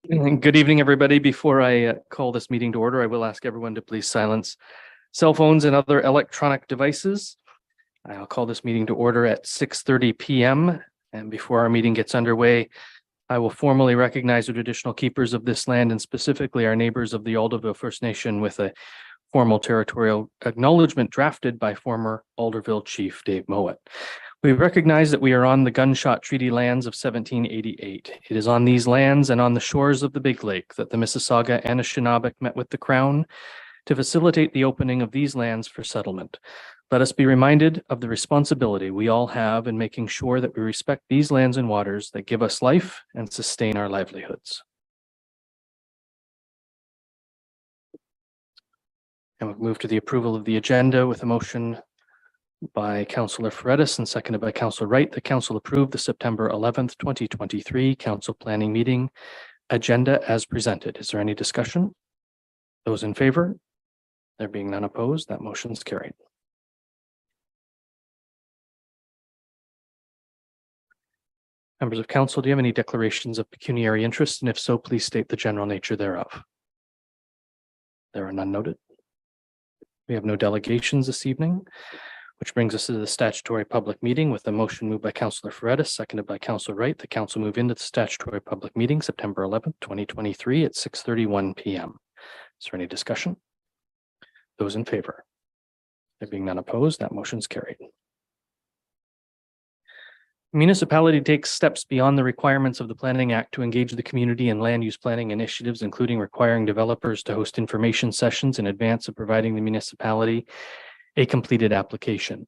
Good evening, everybody. Before I call this meeting to order, I will ask everyone to please silence cell phones and other electronic devices. I'll call this meeting to order at 6:30 p.m. And before our meeting gets underway, I will formally recognize the traditional keepers of this land and specifically our neighbors of the Alderville First Nation with a formal territorial acknowledgement drafted by former Alderville Chief Dave Mowat. We recognize that we are on the Gunshot Treaty lands of 1788. It is on these lands and on the shores of the Big Lake that the Mississauga and Anishinaabe met with the Crown to facilitate the opening of these lands for settlement. Let us be reminded of the responsibility we all have in making sure that we respect these lands and waters that give us life and sustain our livelihoods. And we'll move to the approval of the agenda with a motion by Councillor Ferretis and seconded by Councillor Wright. The Council approved the September 11th, 2023 Council Planning Meeting agenda as presented. Is there any discussion? Those in favor? There being none opposed, that motion is carried. Members of Council, do you have any declarations of pecuniary interest? And if so, please state the general nature thereof. There are none noted. We have no delegations this evening, which brings us to the statutory public meeting with a motion moved by Councillor Ferretis, seconded by Councillor Wright. The Council move into the statutory public meeting September 11th, 2023 at 6:31 p.m. Is there any discussion? Those in favor? There being none opposed, that motion is carried. Municipality takes steps beyond the requirements of the Planning Act to engage the community in land use planning initiatives, including requiring developers to host information sessions in advance of providing the municipality a completed application.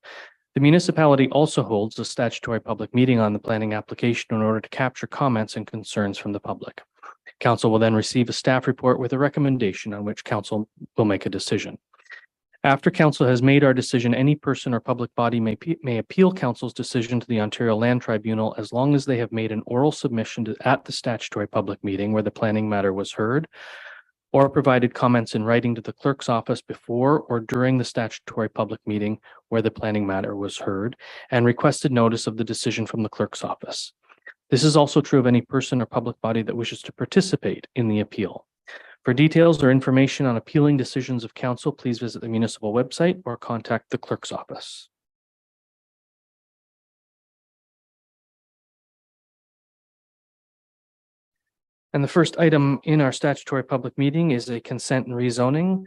The municipality also holds a statutory public meeting on the planning application in order to capture comments and concerns from the public. Council will then receive a staff report with a recommendation on which Council will make a decision. After Council has made our decision, any person or public body may appeal Council's decision to the Ontario Land Tribunal as long as they have made an oral submission at the statutory public meeting where the planning matter was heard, or provided comments in writing to the clerk's office before or during the statutory public meeting where the planning matter was heard, and requested notice of the decision from the clerk's office. This is also true of any person or public body that wishes to participate in the appeal. For details or information on appealing decisions of Council, please visit the municipal website or contact the clerk's office. And the first item in our statutory public meeting is a consent and rezoning.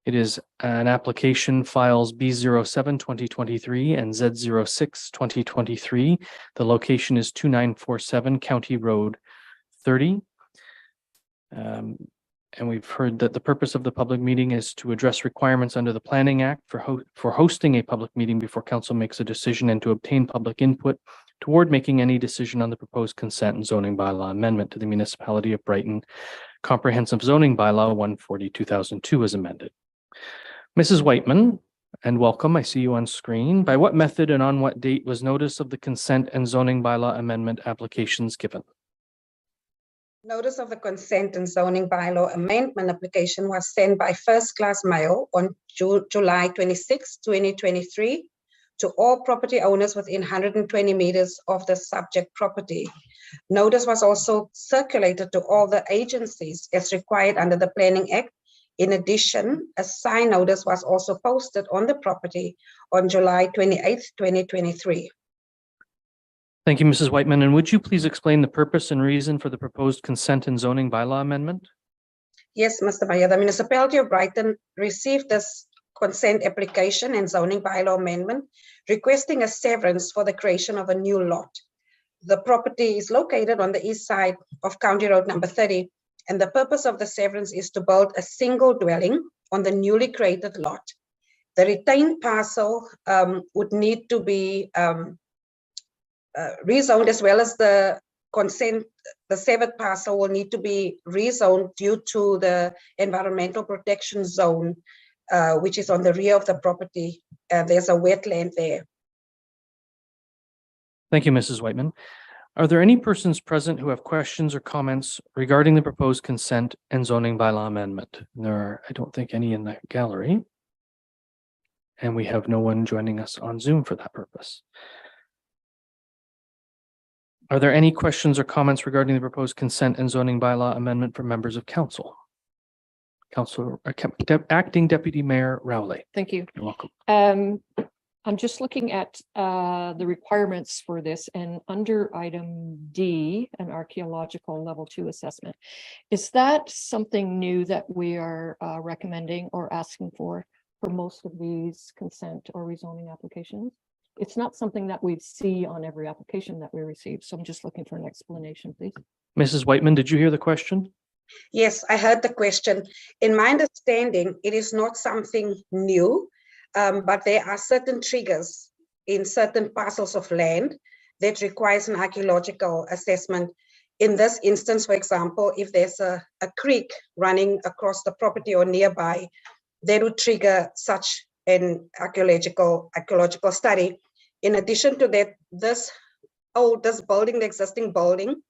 It is an application files B07-2023 and Z06-2023. The location is 2947 County Road 30. And we've heard that the purpose of the public meeting is to address requirements under the Planning Act for hosting a public meeting before Council makes a decision and to obtain public input toward making any decision on the proposed consent and zoning bylaw amendment to the Municipality of Brighton Comprehensive Zoning Bylaw 140/2002 as amended. Mrs. Whiteman, and welcome, I see you on screen. By what method and on what date was notice of the consent and zoning bylaw amendment applications given? Notice of the consent and zoning bylaw amendment application was sent by first-class mail on July 26, 2023 to all property owners within 120 meters of the subject property. Notice was also circulated to all the agencies as required under the Planning Act. In addition, a sign notice was also posted on the property on July 28, 2023. Thank you, Mrs. Whiteman. And would you please explain the purpose and reason for the proposed consent and zoning bylaw amendment? Yes, Mr. Mayor. The Municipality of Brighton received this consent application and zoning bylaw amendment requesting a severance for the creation of a new lot. The property is located on the east side of County Road number 30, and the purpose of the severance is to build a single dwelling on the newly created lot. The retained parcel would need to be rezoned, as well as the severed parcel will need to be rezoned due to the environmental protection zone, which is on the rear of the property. There's a wetland there. Thank you, Mrs. Whiteman. Are there any persons present who have questions or comments regarding the proposed consent and zoning bylaw amendment? There are, I don't think, any in the gallery. And we have no one joining us on Zoom for that purpose. Are there any questions or comments regarding the proposed consent and zoning bylaw amendment from members of council? Acting Deputy Mayor Rowley. Thank you. You're welcome. I'm just looking at the requirements for this, and under item D, an archaeological level 2 assessment. Is that something new that we are recommending or asking for most of these consent or rezoning applications? It's not something that we see on every application that we receive, so I'm just looking for an explanation, please. Mrs. Whiteman, did you hear the question? Yes, I heard the question. In my understanding, it is not something new, but there are certain triggers in certain parcels of land that requires an archaeological assessment. In this instance, for example, if there's a creek running across the property or nearby, that would trigger such an archaeological study. In addition to that, this building, the existing building,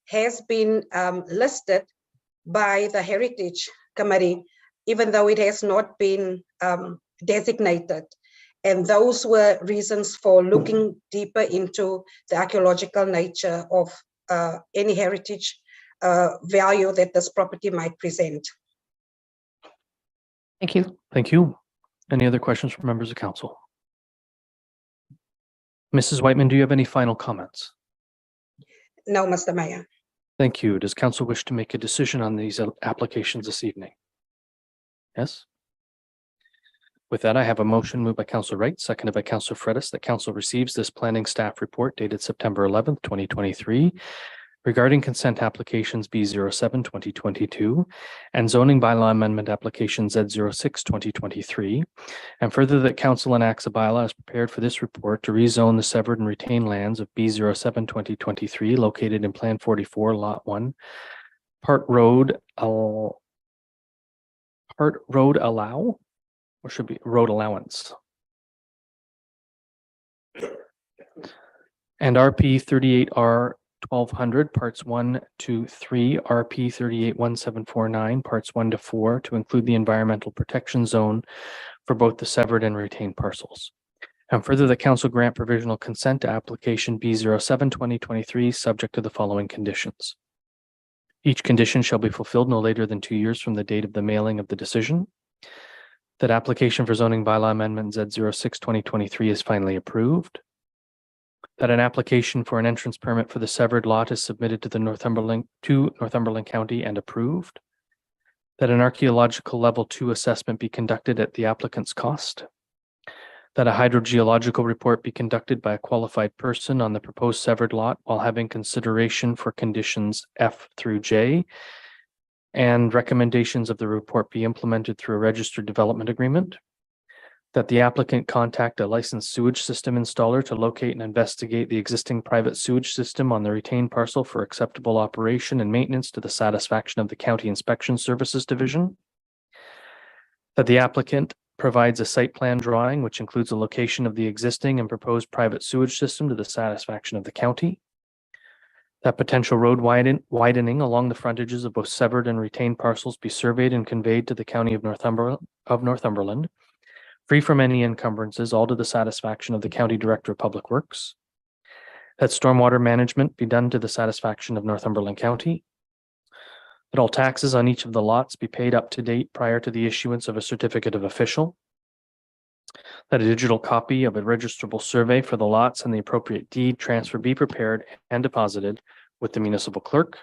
has been listed by the Heritage Committee, even though it has not been designated. And those were reasons for looking deeper into the archaeological nature of any heritage value that this property might present. Thank you. Thank you. Any other questions from members of council? Mrs. Whiteman, do you have any final comments? No, Mr. Mayor. Thank you. Does council wish to make a decision on these applications this evening? Yes. With that, I have a motion moved by Councillor Wright, seconded by Councillor Fredis, that council receives this planning staff report dated September 11th, 2023, regarding consent applications B07 2022 and zoning bylaw amendment application Z06 2023, and further that council enacts a bylaw as prepared for this report to rezone the severed and retained lands of B07 2023 located in Plan 44 Lot 1 Part Road Allow, or should be Road Allowance, and RP 38R 1200 parts 1 to 3, RP 381749 parts 1 to 4 to include the environmental protection zone for both the severed and retained parcels. And further, the council grant provisional consent to application B07 2023 subject to the following conditions. Each condition shall be fulfilled no later than 2 years from the date of the mailing of the decision. That application for zoning bylaw amendment Z06 2023 is finally approved. That an application for an entrance permit for the severed lot is submitted to Northumberland County and approved. That an archaeological level 2 assessment be conducted at the applicant's cost. That a hydrogeological report be conducted by a qualified person on the proposed severed lot while having consideration for conditions F through J, and recommendations of the report be implemented through a registered development agreement. That the applicant contact a licensed sewage system installer to locate and investigate the existing private sewage system on the retained parcel for acceptable operation and maintenance to the satisfaction of the County Inspection Services Division. That the applicant provides a site plan drawing which includes a location of the existing and proposed private sewage system to the satisfaction of the county. That potential road widening along the frontages of both severed and retained parcels be surveyed and conveyed to the County of Northumberland, free from any encumbrances, all to the satisfaction of the County Director of Public Works. That stormwater management be done to the satisfaction of Northumberland County. That all taxes on each of the lots be paid up to date prior to the issuance of a certificate of official. That a digital copy of a registrable survey for the lots and the appropriate deed transfer be prepared and deposited with the municipal clerk.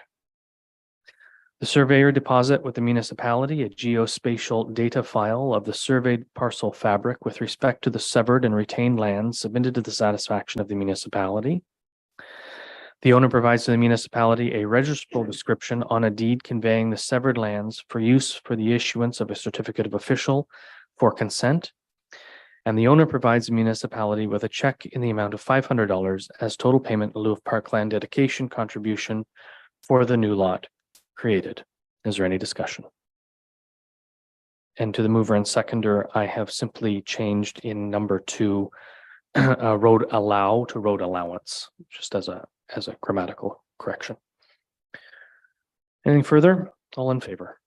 The surveyor deposit with the municipality a geospatial data file of the surveyed parcel fabric with respect to the severed and retained lands submitted to the satisfaction of the municipality. The owner provides to the municipality a registrable description on a deed conveying the severed lands for use for the issuance of a certificate of official for consent. And the owner provides the municipality with a check in the amount of $500 as total payment in lieu of parkland dedication contribution for the new lot created. Is there any discussion? And to the mover and seconder, I have simply changed in number 2, road allow to road allowance, just as a grammatical correction. Anything further? All in favor?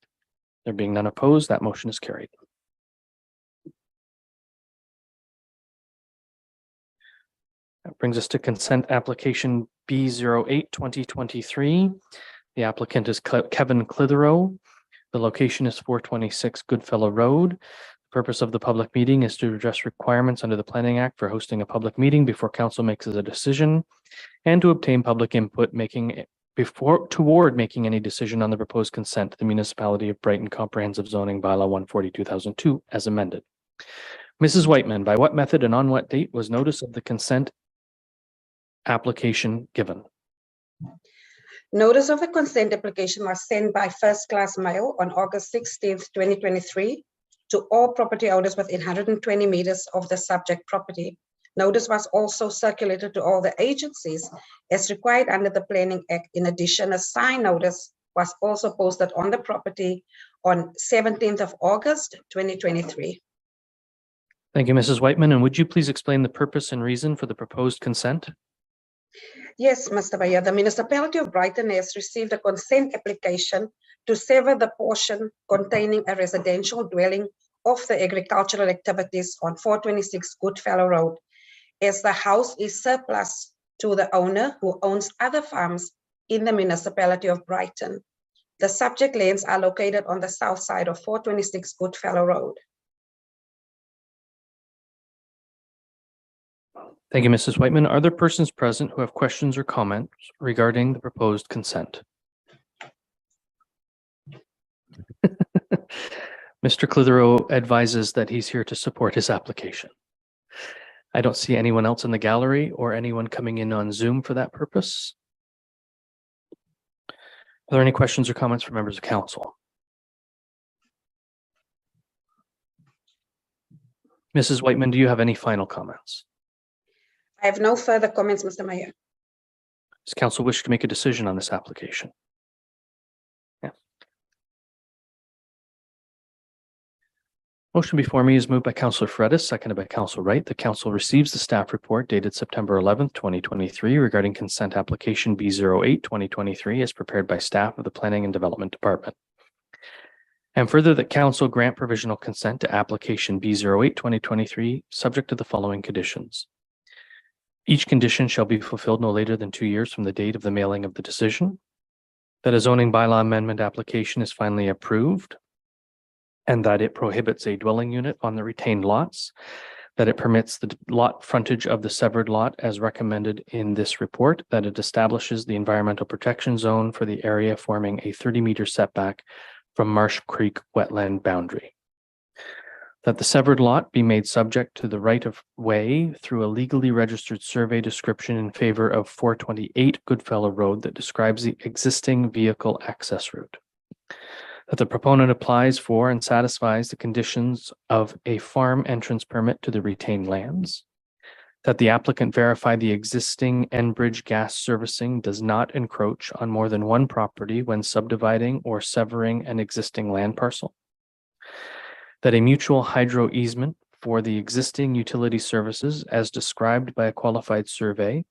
There being none opposed, that motion is carried. That brings us to consent application B08-2023. The applicant is Kevin Clitherow. The location is 426 Goodfellow Road. The purpose of the public meeting is to address requirements under the Planning Act for hosting a public meeting before council makes a decision and to obtain public input toward making any decision on the proposed consent to the Municipality of Brighton Comprehensive Zoning Bylaw 140/2002 as amended. Mrs. Whiteman, by what method and on what date was notice of the consent application given? Notice of the consent application was sent by first-class mail on August 16th, 2023 to all property owners within 120 meters of the subject property. Notice was also circulated to all the agencies as required under the Planning Act. In addition, a sign notice was also posted on the property on 17th of August, 2023. Thank you, Mrs. Whiteman. And would you please explain the purpose and reason for the proposed consent? Yes, Mr. Mayor, the Municipality of Brighton has received a consent application to sever the portion containing a residential dwelling of the agricultural activities on 426 Goodfellow Road, as the house is surplus to the owner who owns other farms in the Municipality of Brighton. The subject lands are located on the south side of 426 Goodfellow Road. Thank you, Mrs. Whiteman. Are there persons present who have questions or comments regarding the proposed consent? Mr. Clitherow advises that he's here to support his application. I don't see anyone else in the gallery or anyone coming in on Zoom for that purpose. Are there any questions or comments from members of council? Mrs. Whiteman, do you have any final comments? I have no further comments, Mr. Mayor. Does council wish to make a decision on this application? Yeah. Motion before me is moved by Councillor Fredis, seconded by Councillor Wright. The council receives the staff report dated September 11th, 2023 regarding consent application B08-2023 as prepared by staff of the Planning and Development Department. And further, that council grant provisional consent to application B08-2023 subject to the following conditions. Each condition shall be fulfilled no later than 2 years from the date of the mailing of the decision. That a zoning bylaw amendment application is finally approved and that it prohibits a dwelling unit on the retained lots. That it permits the lot frontage of the severed lot as recommended in this report. That it establishes the environmental protection zone for the area forming a 30-meter setback from Marsh Creek wetland boundary. That the severed lot be made subject to the right of way through a legally registered survey description in favor of 428 Goodfellow Road that describes the existing vehicle access route. That the proponent applies for and satisfies the conditions of a farm entrance permit to the retained lands. That the applicant verify the existing Enbridge gas servicing does not encroach on more than one property when subdividing or severing an existing land parcel. That a mutual hydro easement for the existing utility services as described by a qualified surveyor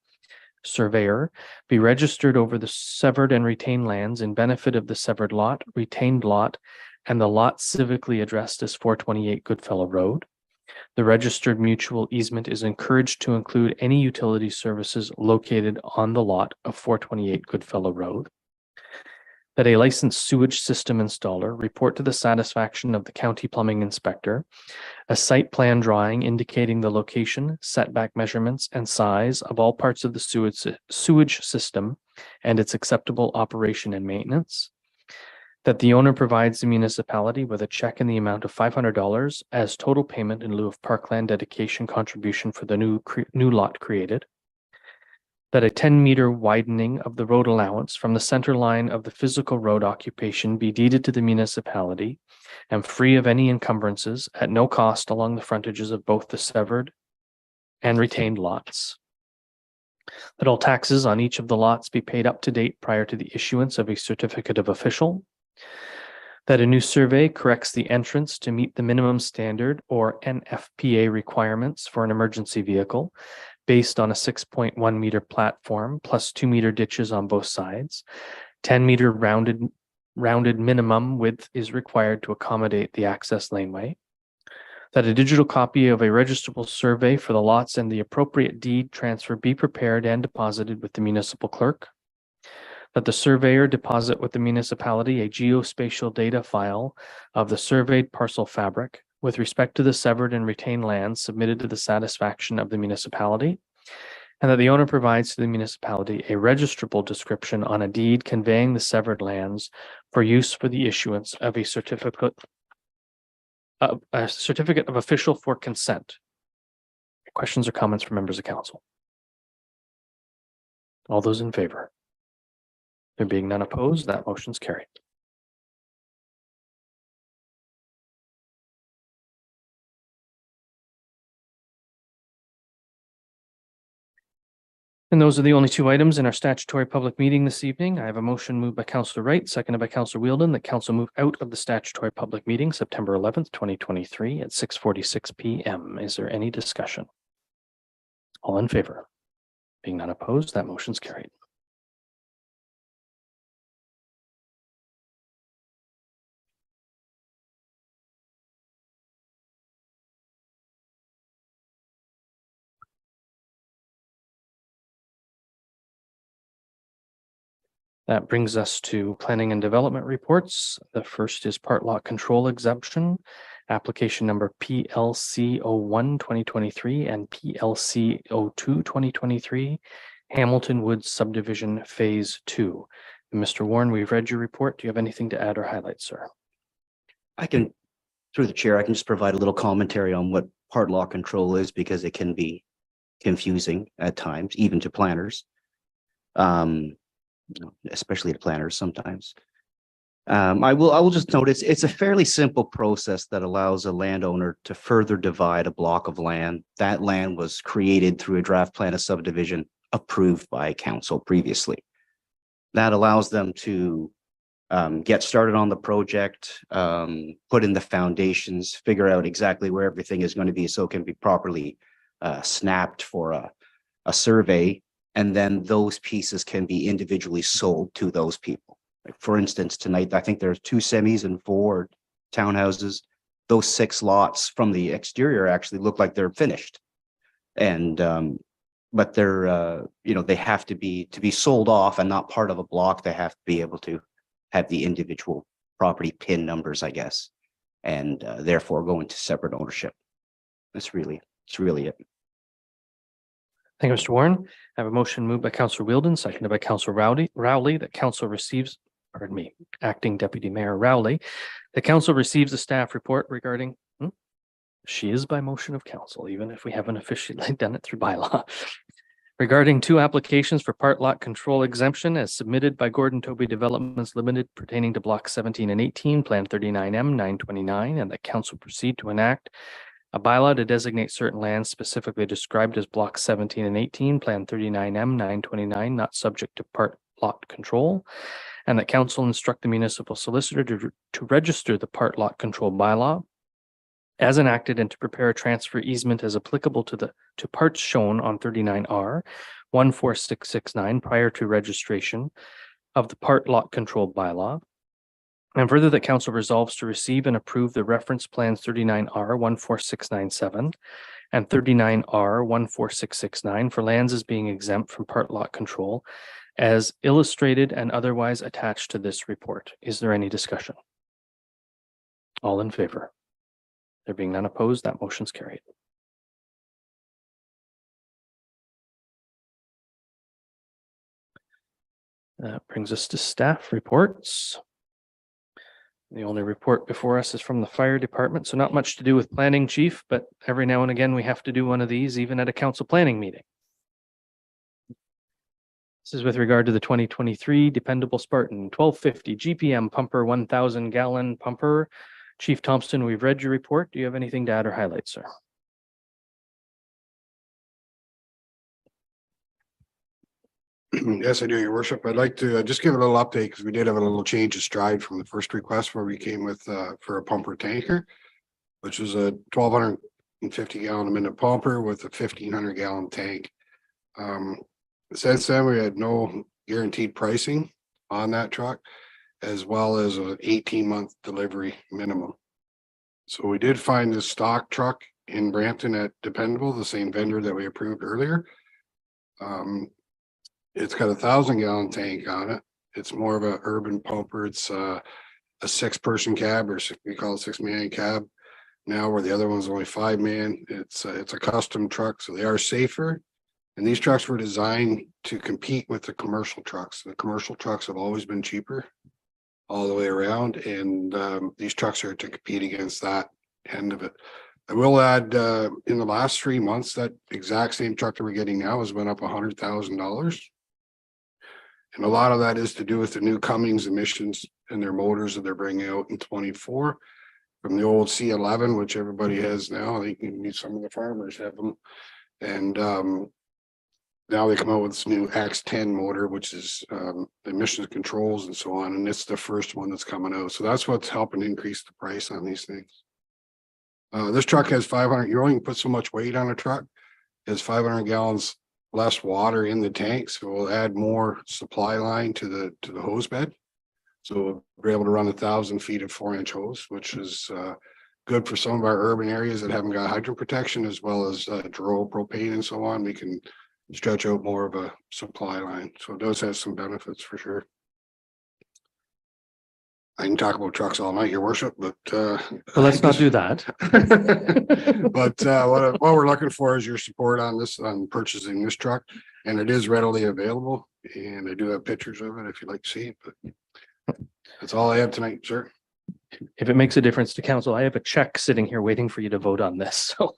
be registered over the severed and retained lands in benefit of the severed lot, retained lot, and the lot civically addressed as 428 Goodfellow Road. The registered mutual easement is encouraged to include any utility services located on the lot of 428 Goodfellow Road. That a licensed sewage system installer report to the satisfaction of the county plumbing inspector a site plan drawing indicating the location, setback measurements, and size of all parts of the sewage system and its acceptable operation and maintenance. That the owner provides the municipality with a check in the amount of $500 as total payment in lieu of parkland dedication contribution for the new lot created. That a 10-meter widening of the road allowance from the center line of the physical road occupation be deeded to the municipality and free of any encumbrances at no cost along the frontages of both the severed and retained lots. That all taxes on each of the lots be paid up to date prior to the issuance of a certificate of official. That a new survey corrects the entrance to meet the minimum standard or NFPA requirements for an emergency vehicle based on a 6.1 meter platform plus 2 meter ditches on both sides. 10-meter rounded minimum width is required to accommodate the access laneway. that a digital copy of a registrable survey for the lots and the appropriate deed transfer be prepared and deposited with the municipal clerk, that the surveyor deposit with the municipality a geospatial data file of the surveyed parcel fabric with respect to the severed and retained lands submitted to the satisfaction of the municipality, and that the owner provides to the municipality a registrable description on a deed conveying the severed lands for use for the issuance of a certificate of official for consent. Questions or comments from members of council? All those in favor? There being none opposed, that motion's carried. And those are the only two items in our statutory public meeting this evening. I have a motion moved by Councillor Wright, seconded by Councillor Wheeldon, that council move out of the statutory public meeting September 11th, 2023 at 6:46 p.m. Is there any discussion? All in favor? Being none opposed, that motion's carried. That brings us to planning and development reports. The first is part lot control exemption, application number PLC 01 2023 and PLC 02 2023, Hamilton Woods Subdivision Phase 2. Mr. Warren, we've read your report. Do you have anything to add or highlight, sir? I can, through the chair, I can just provide a little commentary on what part lot control is, because it can be confusing at times, even to planners. Especially to planners sometimes. I will just note it's a fairly simple process that allows a landowner to further divide a block of land. That land was created through a draft plan of subdivision approved by council previously. That allows them to get started on the project, put in the foundations, figure out exactly where everything is going to be so it can be properly snapped for a survey. And then those pieces can be individually sold to those people. Like for instance, tonight, I think there's 2 semis and 4 townhouses. Those 6 lots from the exterior actually look like they're finished. And, but they're, they have to be sold off and not part of a block. They have to be able to have the individual property PIN numbers, I guess, and therefore go into separate ownership. It's really it. Thank you, Mr. Warren. I have a motion moved by Councillor Wheeldon, seconded by Councillor Rowley, that council receives, Acting Deputy Mayor Rowley, the council receives a staff report regarding, she is by motion of council, even if we haven't officially done it through bylaw, regarding 2 applications for part lot control exemption as submitted by Gordon Toby Developments Limited pertaining to Block 17 and 18, Plan 39M 929, and that council proceed to enact a bylaw to designate certain lands specifically described as Block 17 and 18, Plan 39M 929, not subject to part lot control, and that council instruct the municipal solicitor to register the part lot control bylaw as enacted and to prepare a transfer easement as applicable to parts shown on 39R 14669 prior to registration of the part lot control bylaw. And further, that council resolves to receive and approve the reference plans 39R 14697 and 39R 14669 for lands as being exempt from part lot control as illustrated and otherwise attached to this report. Is there any discussion? All in favor? There being none opposed, that motion's carried. That brings us to staff reports. The only report before us is from the fire department, so not much to do with planning, chief, but every now and again we have to do one of these even at a council planning meeting. This is with regard to the 2023 dependable Spartan 1250 GPM pumper 1,000 gallon pumper. Chief Thompson, we've read your report. Do you have anything to add or highlight, sir? Yes, I do, your worship. I'd like to just give a little update because we did have a little change of stride from the first request where we came with for a pumper tanker, which was a 1,250 gallon a minute pumper with a 1,500 gallon tank. Since then, we had no guaranteed pricing on that truck, as well as an 18-month delivery minimum. So we did find this stock truck in Brampton at Dependable, the same vendor that we approved earlier. It's got 1,000-gallon tank on it. It's more of a urban pumper. It's a 6-person cab, or we call it 6-man cab now, where the other one's only 5-man. It's a custom truck, so they are safer. And these trucks were designed to compete with the commercial trucks. The commercial trucks have always been cheaper all the way around, and these trucks are to compete against that end of it. I will add, in the last 3 months, that exact same truck that we're getting now has went up $100,000. And a lot of that is to do with the new Cummins emissions and their motors that they're bringing out in 24 from the old C11, which everybody has now. I think some of the farmers have them. And now they come out with this new X10 motor, which is emissions controls and so on. And it's the first one that's coming out. So that's what's helping increase the price on these things. This truck has 500, you only can put so much weight on a truck. It's 500 gallons less water in the tank. So we'll add more supply line to the hose bed. So we're able to run 1,000 feet of 4-inch hose, which is good for some of our urban areas that haven't got hydrant protection, as well as dual propane and so on. We can stretch out more of a supply line. So it does have some benefits for sure. I can talk about trucks all night, your worship, but Well, let's not do that. But what we're looking for is your support on this, on purchasing this truck, and it is readily available. And I do have pictures of it if you'd like to see it, but that's all I have tonight, sir. If it makes a difference to council, I have a check sitting here waiting for you to vote on this, so.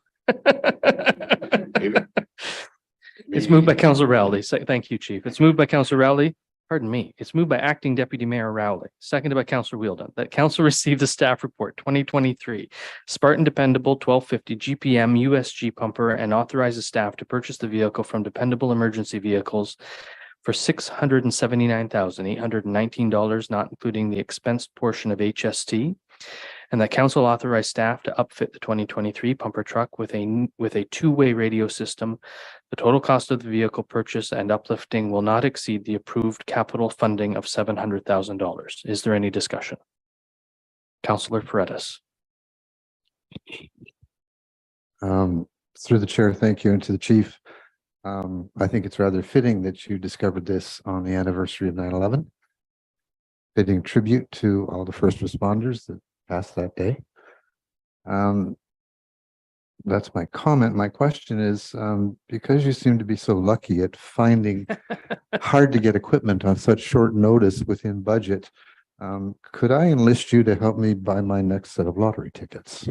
It's moved by Councillor Rowley. Thank you, Chief. It's moved by Councillor Rowley. Pardon me. It's moved by Acting Deputy Mayor Rowley, seconded by Councillor Wheeldon, that council receive the staff report 2023 Spartan Dependable 1250 GPM USG pumper and authorizes staff to purchase the vehicle from Dependable Emergency Vehicles for $679,819, not including the expensed portion of HST. And that council authorized staff to upfit the 2023 pumper truck with a two-way radio system. The total cost of the vehicle purchase and uplifting will not exceed the approved capital funding of $700,000. Is there any discussion? Councillor Paredes. Through the chair, thank you, and to the chief. I think it's rather fitting that you discovered this on the anniversary of 9/11. Fitting tribute to all the first responders that passed that day. That's my comment. My question is, because you seem to be so lucky at finding hard to get equipment on such short notice within budget, could I enlist you to help me buy my next set of lottery tickets?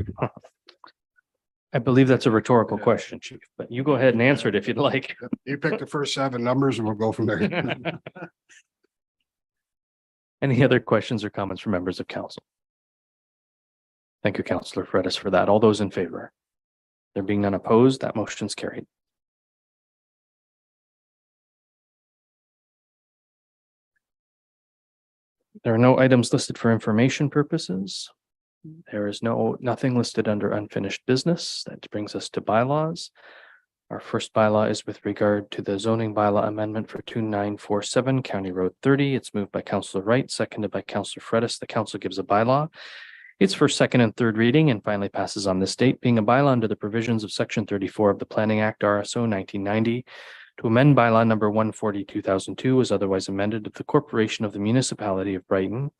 I believe that's a rhetorical question, Chief, but you go ahead and answer it if you'd like. You pick the first 7 numbers and we'll go from there. Any other questions or comments from members of council? Thank you, Councillor Paredes, for that. All those in favor? There being none opposed, that motion's carried. There are no items listed for information purposes. There is nothing listed under unfinished business. That brings us to bylaws. Our first bylaw is with regard to the zoning bylaw amendment for 2947 County Road 30. It's moved by Councillor Wright, seconded by Councillor Fredis. The council gives a bylaw. It's for second and third reading and finally passes on this date, being a bylaw under the provisions of Section 34 of the Planning Act RSO 1990 to amend bylaw number 140/2002 as otherwise amended of the Corporation of the Municipality of Brighton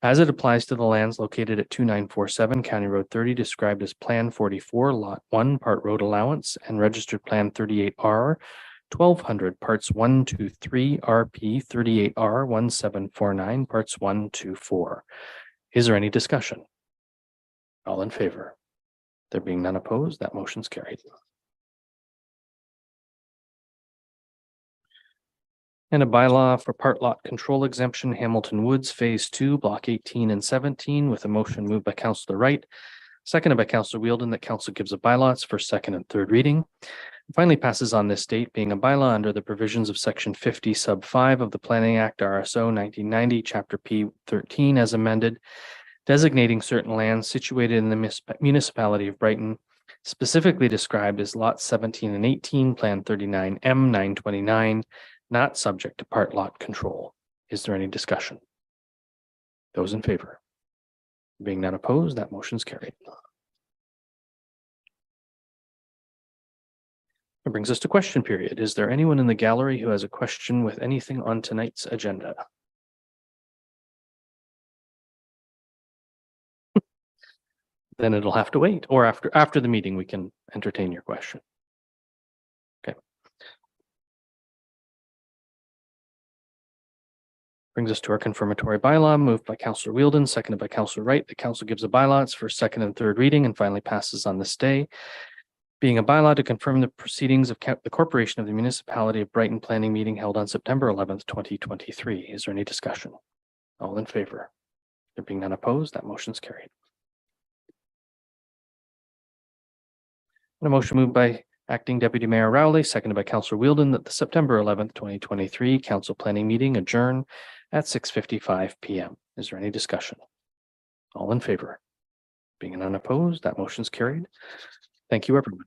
as it applies to the lands located at 2947 County Road 30, described as Plan 44, Lot 1, Part Road Allowance, and Registered Plan 38R, 1200, Parts 1, 2, 3, RP 38R 1749, Parts 1, 2, 4. Is there any discussion? All in favor? There being none opposed, that motion's carried. And a bylaw for part lot control exemption, Hamilton Woods, Phase 2, Block 18 and 17, with a motion moved by Councillor Wright, seconded by Councillor Wheeldon, that council gives a bylaw. It's for second and third reading. It finally passes on this date, being a bylaw under the provisions of Section 50 Sub 5 of the Planning Act RSO 1990, Chapter P 13 as amended, designating certain lands situated in the municipality of Brighton, specifically described as lots 17 and 18, Plan 39M 929, not subject to part lot control. Is there any discussion? Those in favor? Being none opposed, that motion's carried. It brings us to question period. Is there anyone in the gallery who has a question with anything on tonight's agenda? Then it'll have to wait, or after the meeting, we can entertain your question. Okay. Brings us to our confirmatory bylaw, moved by Councillor Wheeldon, seconded by Councillor Wright. The council gives a bylaw. It's for second and third reading and finally passes on this day. Being a bylaw to confirm the proceedings of the Corporation of the Municipality of Brighton Planning Meeting held on September 11th, 2023. Is there any discussion? All in favor? There being none opposed, that motion's carried. A motion moved by Acting Deputy Mayor Rowley, seconded by Councillor Wheeldon, that the September 11th, 2023 Council Planning Meeting adjourn at 6:55 p.m. Is there any discussion? All in favor? Being none opposed, that motion's carried. Thank you, everyone.